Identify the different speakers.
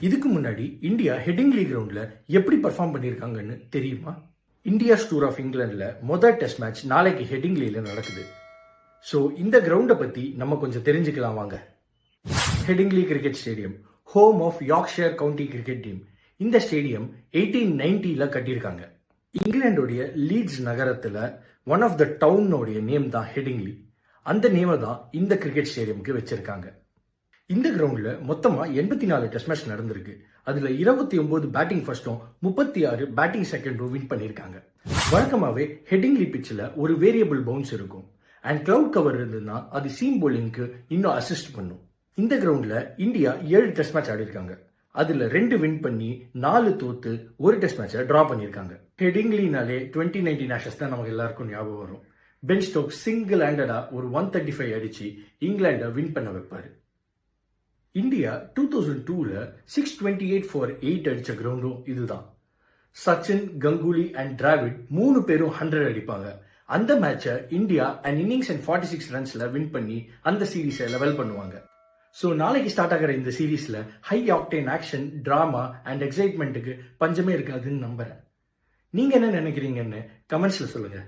Speaker 1: இதுக்கு முன்னாடி India Headingley கிரவுண்ட்ல எப்படி பர்ஃபார்ம் பண்ணியிருக்காங்கன்னு தெரியுமா? இந்தியாஸ் டூர் ஆஃப் இங்கிலாந்துல முதல் டெஸ்ட் மேட்ச் நாளைக்கு ஹெடிங்லியில நடக்குது. ஸோ இந்த கிரவுண்டை பத்தி நம்ம கொஞ்சம் தெரிஞ்சுக்கலாம் வாங்க. Headingley cricket stadium, home of Yorkshire county cricket team. இந்த ஸ்டேடியம் 1890ல கட்டியிருக்காங்க. இங்கிலாந்துடைய லீட்ஸ் நகரத்துல ஒன் ஆஃப் த டவுனோடைய நேம் தான் ஹெடிங்லி. அந்த நேமை தான் இந்த கிரிக்கெட் ஸ்டேடியமுக்கு வச்சிருக்காங்க. இந்த கிரவுண்ட்ல மொத்தமா 84 டெஸ்ட் மேட்ச் நடந்திருக்கு. அதுல 29 பேட்டிங் ஃபர்ஸ்டும் 36 பேட்டிங் செகண்டும் வின் பண்ணிருக்காங்க. வழக்கமாவே ஹெடிங்லி பிட்ச்ல ஒரு வேரியபிள் பவுன்ஸ் இருக்கும். அண்ட் கிளவுட் கவர் இருந்ததுன்னா அது சீம் போலிங்க்கு இன்னும் அசிஸ்ட் பண்ணும். இந்த கிரவுண்ட்ல இந்தியா 7 டெஸ்ட் மேட்ச் ஆடி இருக்காங்க. அதுல 2 வின் பண்ணி 4 தோத்து ஒரு டெஸ்ட் மேட்சை டிரா பண்ணிருக்காங்க. ஹெடிங்லினாலே 2019 ஆஷஸ் தான் நமக்கு எல்லாருக்கும் ஞாபகம் வரும். பென் ஸ்டோக்ஸ் சிங்கிள் ஹேண்டடா ஒரு 135 அடிச்சு இங்கிலாண்டை வின் பண்ண வைப்பாரு. இந்தியா 2002ல 628 for 8 அடிச்ச கிரவுண்டும் இதுதான். சச்சின், கங்குலி அண்ட் டிராவிட் 3 பேரும் 100 அடிப்பாங்க. அந்த மேட்சை இந்தியா அண்ட் இன்னிங்ஸ் அண்ட் 46 ரன்ஸ்ல வின் பண்ணி அந்த சீரீஸை லெவல் பண்ணுவாங்க. ஸோ நாளைக்கு ஸ்டார்ட் ஆகிற இந்த சீரீஸ்ல high octane action, drama and எக்ஸைட்மெண்ட்டுக்கு பஞ்சமே இருக்காதுன்னு நம்புறேன். நீங்க என்ன நினைக்கிறீங்கன்னு கமெண்ட்ஸ்ல சொல்லுங்க.